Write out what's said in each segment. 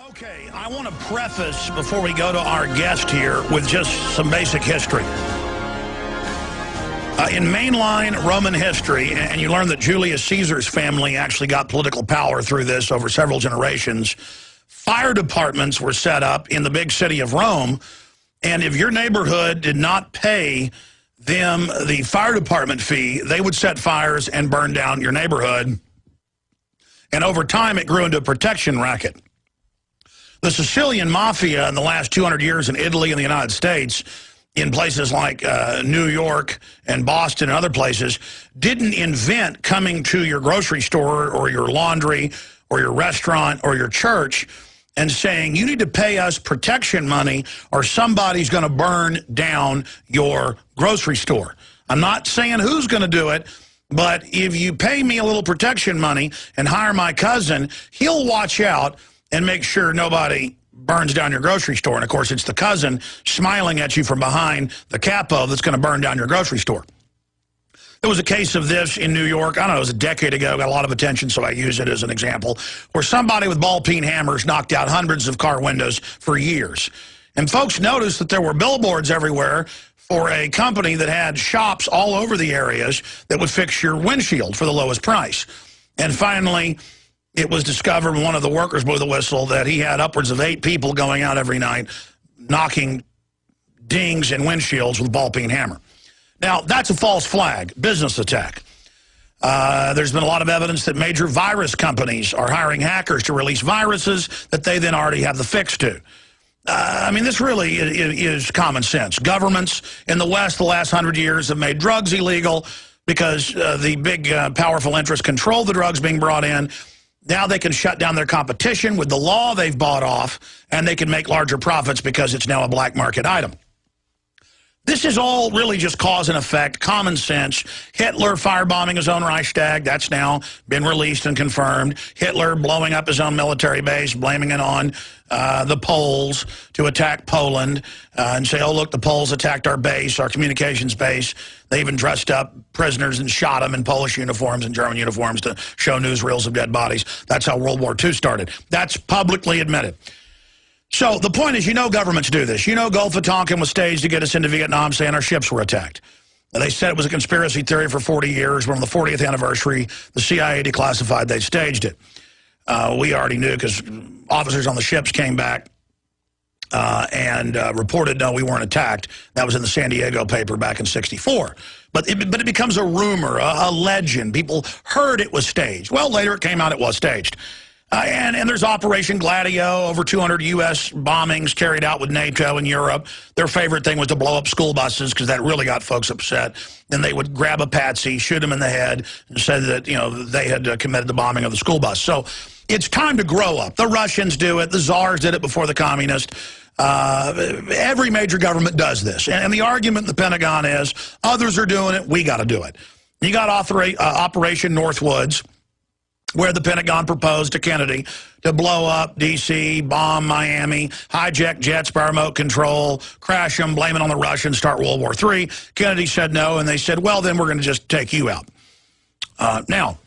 Okay, I want to preface, before we go to our guest here, with just some basic history. In mainline Roman history, and you learn that Julius Caesar's family actually got political power through this over several generations, fire departments were set up in the big city of Rome, and if your neighborhood did not pay them the fire department fee, they would set fires and burn down your neighborhood. And over time, it grew into a protection racket. The Sicilian mafia in the last 200 years in Italy and the United States, in places like New York and Boston and other places, didn't invent coming to your grocery store or your laundry or your restaurant or your church and saying, you need to pay us protection money or somebody's going to burn down your grocery store. I'm not saying who's going to do it, but if you pay me a little protection money and hire my cousin, he'll watch out and make sure nobody burns down your grocery store. And, of course, it's the cousin smiling at you from behind the capo that's going to burn down your grocery store. There was a case of this in New York, I don't know, it was a decade ago, got a lot of attention, so I use it as an example, where somebody with ball-peen hammers knocked out hundreds of car windows for years. And folks noticed that there were billboards everywhere for a company that had shops all over the areas that would fix your windshield for the lowest price. And finally, it was discovered when one of the workers blew the whistle that he had upwards of 8 people going out every night knocking dings in windshields with a ball-peen hammer. Now, that's a false flag, business attack. There's been a lot of evidence that major virus companies are hiring hackers to release viruses that they then already have the fix to. I mean, this really is common sense. Governments in the West the last 100 years have made drugs illegal because the big powerful interests control the drugs being brought in. Now they can shut down their competition with the law they've bought off, and they can make larger profits because it's now a black market item. This is all really just cause and effect, common sense. Hitler firebombing his own Reichstag, that's now been released and confirmed. Hitler blowing up his own military base, blaming it on the Poles to attack Poland and say, oh, look, the Poles attacked our base, our communications base. They even dressed up prisoners and shot them in Polish uniforms and German uniforms to show newsreels of dead bodies. That's how World War II started. That's publicly admitted. So the point is, you know governments do this. You know Gulf of Tonkin was staged to get us into Vietnam saying our ships were attacked. They said it was a conspiracy theory for 40 years. When on the 40th anniversary, the CIA declassified they staged it. We already knew because officers on the ships came back and reported, no, we weren't attacked. That was in the San Diego paper back in '64. But it becomes a rumor, a legend. People heard it was staged. Well, later it came out it was staged. And there's Operation Gladio, over 200 U.S. bombings carried out with NATO in Europe. Their favorite thing was to blow up school buses because that really got folks upset. Then they would grab a patsy, shoot him in the head, and say that, you know, they had committed the bombing of the school bus. So it's time to grow up. The Russians do it. The czars did it before the communists. Every major government does this. And the argument in the Pentagon is, others are doing it, we got to do it. You got Operation Northwoods, where the Pentagon proposed to Kennedy to blow up D.C., bomb Miami, hijack jets by remote control, crash them, blame it on the Russians, start World War III. Kennedy said no, and they said, well, then we're going to just take you out. Now,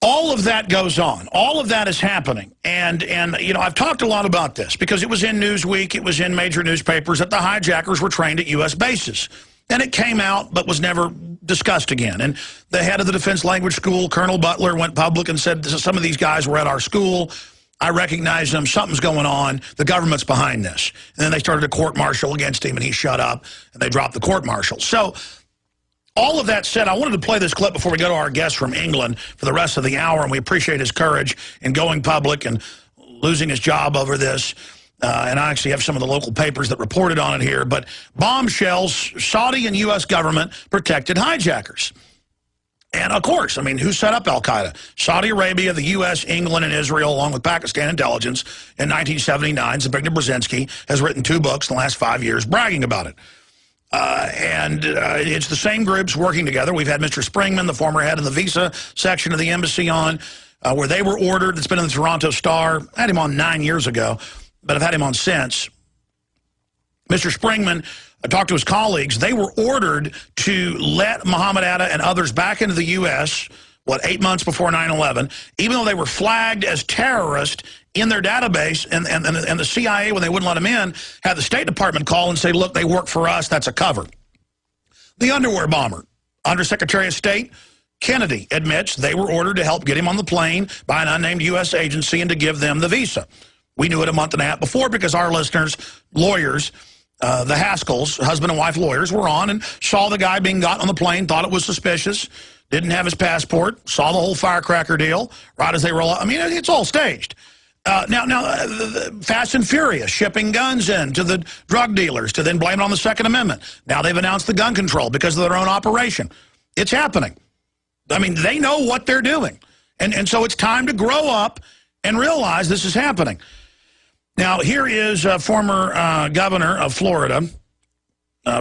all of that goes on. All of that is happening. And you know, I've talked a lot about this because it was in Newsweek, it was in major newspapers that the hijackers were trained at U.S. bases. And it came out but was never discussed again. And the head of the Defense Language School, Colonel Butler, went public and said, some of these guys were at our school. I recognize them. Something's going on. The government's behind this. And then they started a court-martial against him, and he shut up, and they dropped the court-martial. So all of that said, I wanted to play this clip before we go to our guest from England for the rest of the hour, and we appreciate his courage in going public and losing his job over this. And I actually have some of the local papers that reported on it here. But bombshells, Saudi and U.S. government protected hijackers. And, of course, I mean, who set up al-Qaeda? Saudi Arabia, the U.S., England, and Israel, along with Pakistan intelligence in 1979. Zbigniew Brzezinski has written 2 books in the last 5 years bragging about it. It's the same groups working together. We've had Mr. Springman, the former head of the visa section of the embassy, on, where they were ordered. It's been in the Toronto Star. I had him on 9 years ago, but I've had him on since. Mr. Springman talked to his colleagues. They were ordered to let Mohammed Atta and others back into the U.S. what, 8 months before 9/11, even though they were flagged as terrorists in their database, and the CIA, when they wouldn't let them in, had the State Department call and say, look, they work for us, that's a cover. The underwear bomber, Undersecretary of State Kennedy admits they were ordered to help get him on the plane by an unnamed U.S. agency and to give them the visa. We knew it a month and a half before because our listeners, lawyers, the Haskells, husband and wife lawyers, were on and saw the guy being got on the plane, thought it was suspicious, didn't have his passport, saw the whole firecracker deal right as they roll out. I mean, it's all staged. Fast and Furious, shipping guns in to the drug dealers to then blame it on the Second Amendment. Now they've announced the gun control because of their own operation. It's happening. I mean, they know what they're doing. And so it's time to grow up and realize this is happening. Now, here is former governor of Florida,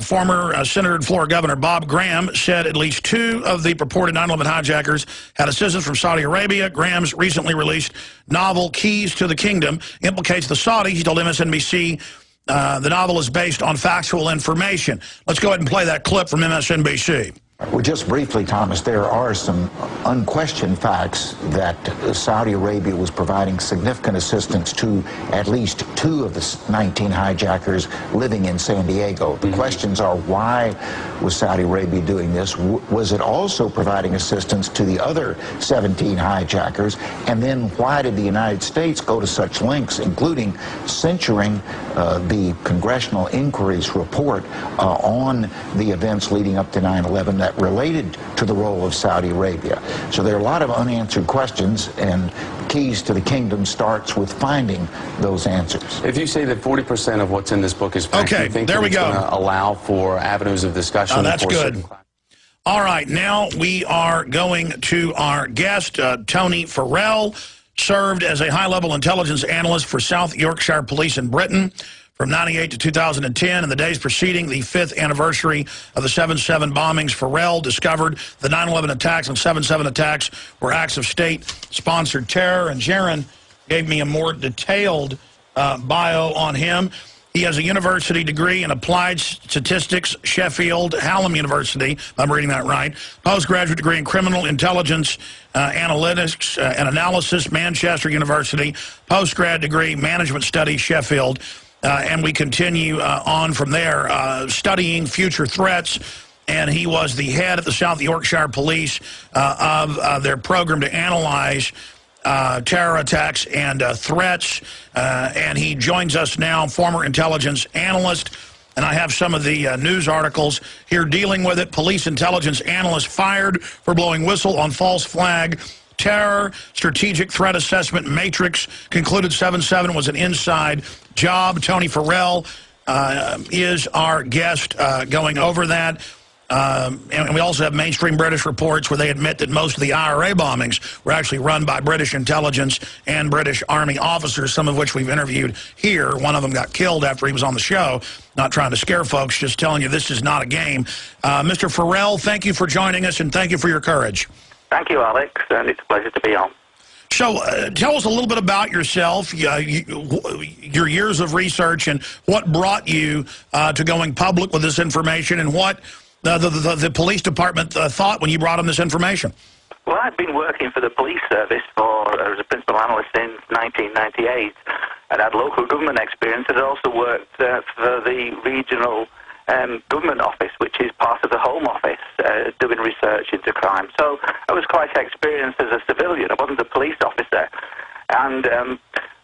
former Senator and Florida Governor Bob Graham said at least 2 of the purported 9/11 hijackers had assistance from Saudi Arabia. Graham's recently released novel, Keys to the Kingdom, implicates the Saudis. He told MSNBC the novel is based on factual information. Let's go ahead and play that clip from MSNBC. Well, just briefly, Thomas, there are some unquestioned facts that Saudi Arabia was providing significant assistance to at least 2 of the 19 hijackers living in San Diego. The questions are, why was Saudi Arabia doing this? Was it also providing assistance to the other 17 hijackers? And then why did the United States go to such lengths, including censuring the Congressional Inquiry's report on the events leading up to 9/11 that related to the role of Saudi Arabia? So there are a lot of unanswered questions, and Keys to the Kingdom starts with finding those answers. If you say that 40% of what's in this book is fact, okay, you think there we go. Going to allow for avenues of discussion? Oh, that's good. All right, now we are going to our guest, Tony Farrell, served as a high-level intelligence analyst for South Yorkshire Police in Britain from 98 to 2010. In the days preceding the 5th anniversary of the 7/7 bombings, Farrell discovered the 9/11 attacks and 7/7 attacks were acts of state-sponsored terror. And Jaron gave me a more detailed bio on him. He has a university degree in applied statistics, Sheffield Hallam University, if I'm reading that right. Postgraduate degree in criminal intelligence analytics and analysis, Manchester University. Postgrad degree, management studies, Sheffield. And we continue on from there, studying future threats. And he was the head of the South Yorkshire Police of their program to analyze terror attacks and threats. And he joins us now, former intelligence analyst. And I have some of the news articles here dealing with it. Police intelligence analyst fired for blowing whistle on false flag terror. Strategic threat assessment matrix concluded 7/7 was an inside job. Tony Farrell is our guest going over that. And we also have mainstream British reports where they admit that most of the IRA bombings were actually run by British intelligence and British Army officers, some of which we've interviewed here. One of them got killed after he was on the show. Not trying to scare folks, just telling you this is not a game. Mr. Farrell, thank you for joining us, and thank you for your courage. Thank you, Alex, and it's a pleasure to be on. So tell us a little bit about yourself, your years of research, and what brought you to going public with this information, and what the police department thought when you brought them this information. Well, I've been working for the police service as a principal analyst since 1998, and had local government experience. I'd also worked for the regional government office, which is part of the Home Office, doing research into crime. So I was quite experienced as a civilian. I wasn't a police officer. And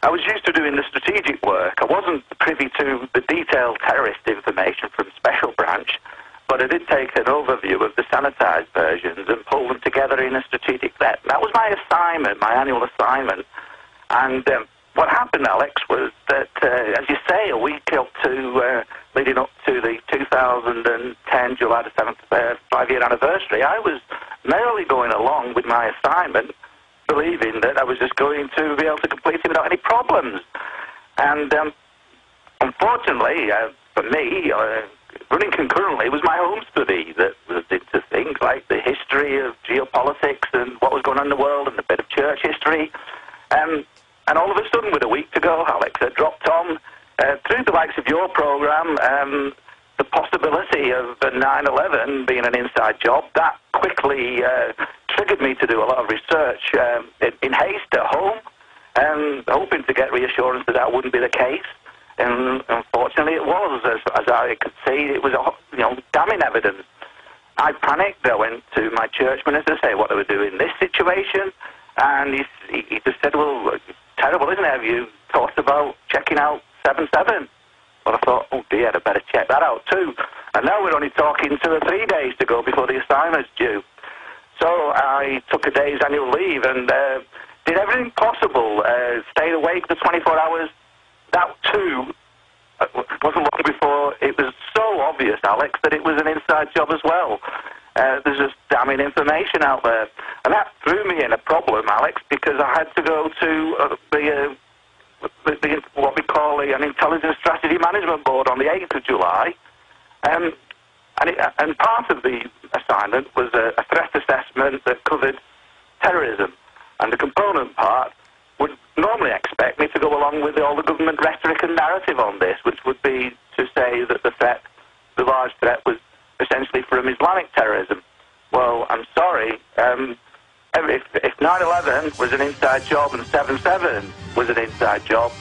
I was used to doing the strategic work. I wasn't privy to the detailed terrorist information from Special Branch, but I did take an overview of the sanitized versions and pull them together in a strategic net. That was my assignment, my annual assignment. And what happened, Alex, was that, as you say, a week up to leading up to the 2010 July the 7th 5-year anniversary, I was merrily going along with my assignment, believing that I was just going to be able to complete it without any problems. And unfortunately, for me, running concurrently was my home study that was into things like the history of geopolitics and what was going on in the world and a bit of church history. And all of a sudden, with a week to go, Alex, I dropped on through the likes of your program, the possibility of 9/11 being an inside job, that quickly triggered me to do a lot of research in haste at home, hoping to get reassurance that that wouldn't be the case. And unfortunately, it was. As I could see, it was damning evidence. I panicked. I went to my church minister to say what I would do in this situation, and he just said, "Well, it's terrible, isn't it? Have you thought about checking out 7/7?" Well, I thought, oh dear, I better check that out too. And now we're only talking 2 or 3 days to go before the assignment's due. So I took a day's annual leave and did everything possible, stayed awake for 24 hours. That too wasn't long before it was so obvious, Alex, that it was an inside job as well. There's just damning information out there. And that threw me in a problem, Alex, because I had to go to what we call an Intelligence Strategy Management Board on the 8th of July. And part of the assignment was a threat assessment that covered terrorism. And the component part would normally expect me to go along with all the government rhetoric and narrative on this, which would be to say that the large threat was essentially from Islamic terrorism. Well, I'm sorry. If 9/11 was an inside job and 7/7 was an inside job,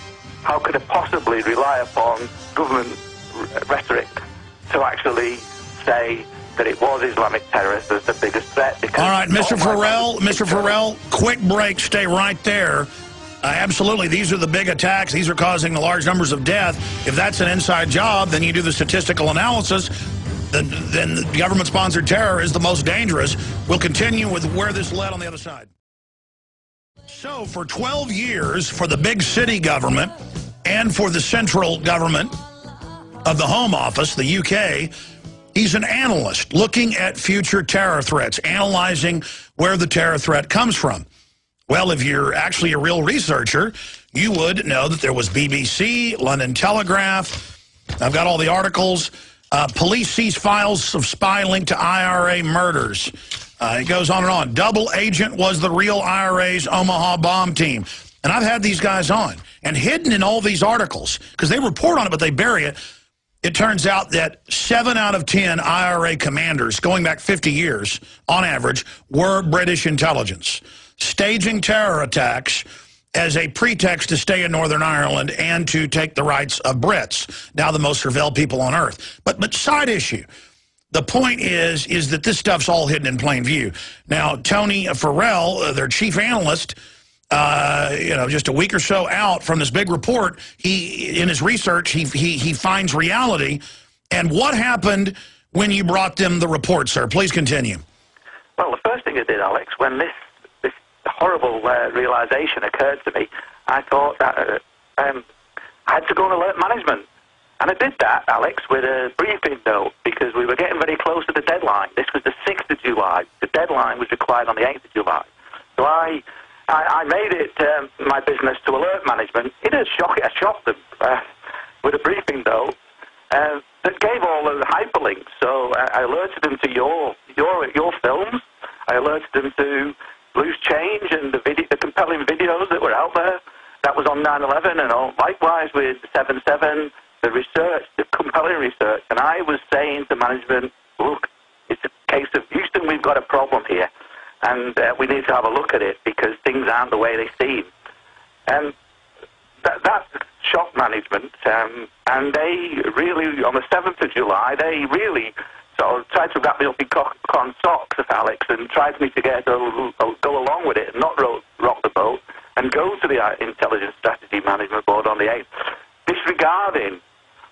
how could it possibly rely upon government rhetoric to actually say that it was Islamic terrorists as the biggest threat? All right, Mr. Farrell, quick break. Stay right there. Absolutely, these are the big attacks. These are causing the large numbers of death. If that's an inside job, then you do the statistical analysis. Then government-sponsored terror is the most dangerous. We'll continue with where this led on the other side. So for 12 years, for the big city government and for the central government of the Home Office, the UK, he's an analyst looking at future terror threats, analyzing where the terror threat comes from. Well, if you're actually a real researcher, you would know that there was BBC, London Telegraph. I've got all the articles. Police seize files of spy linked to IRA murders. It goes on and on. Double agent was the real IRA's Omaha bomb team. And I've had these guys on. And hidden in all these articles, because they report on it, but they bury it, it turns out that 7 out of 10 IRA commanders, going back 50 years, on average, were British intelligence, staging terror attacks as a pretext to stay in Northern Ireland and to take the rights of Brits, now the most surveilled people on earth. But side issue, the point is that this stuff's all hidden in plain view. Now, Tony Farrell, their chief analyst, just a week or so out from this big report, in his research, he finds reality. And what happened when you brought them the report, sir? Please continue. Well, the first thing I did, Alex, when this horrible realization occurred to me, I thought that I had to go and alert management. And I did that, Alex, with a briefing note, because we were getting very close to the deadline. This was the 6th of July. The deadline was required on the 8th of July. So I made it my business to alert management. I shocked them with a briefing note that gave all the hyperlinks. So I alerted them to your films. I alerted them to Loose Change and the compelling videos that were out there. That was on 9/11 and all. Likewise with 7/7, the research, the compelling research. And I was saying to management, look, it's a case of Houston, we've got a problem here. And we need to have a look at it because things aren't the way they seem. And that shocked management. And they really, on the 7th of July, they really sort of tried to wrap me up in cotton socks, Alex, and tried me to go along with it and not rock the boat and go to the Intelligence Strategy Management Board on the 8th, disregarding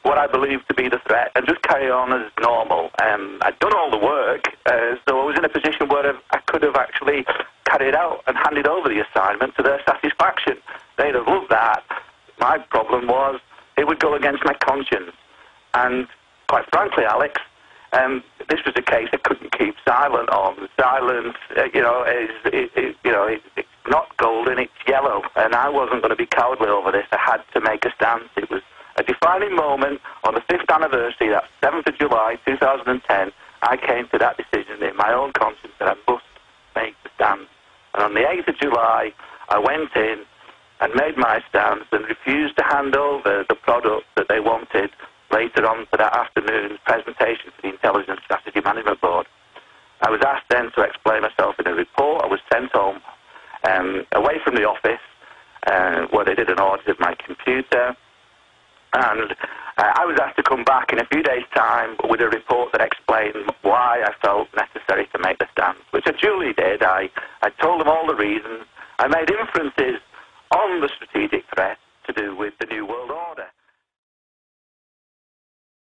what I believe to be the threat and just carry on as normal. I'd done all the work, so I was in a position where I could have actually carried out and handed over the assignment to their satisfaction. They'd have loved that. My problem was it would go against my conscience. And quite frankly, Alex, this was a case I couldn't keep silent on. Silence, it's not golden, it's yellow. And I wasn't going to be cowardly over this. I had to make a stance. It was a defining moment on the 5th anniversary, that 7th of July, 2010, I came to that decision in my own conscience that I must make the stand. And on the 8th of July, I went in and made my stance and refused to hand over the product that they wanted later on for that afternoon's presentation to the Intelligence Strategy Management Board. I was asked then to explain myself in a report. I was sent home, away from the office, where they did an audit of my computer, and I was asked to come back in a few days' time with a report that explained why I felt necessary to make the stand, which I duly did. I told them all the reasons. I made inferences on the strategic threat,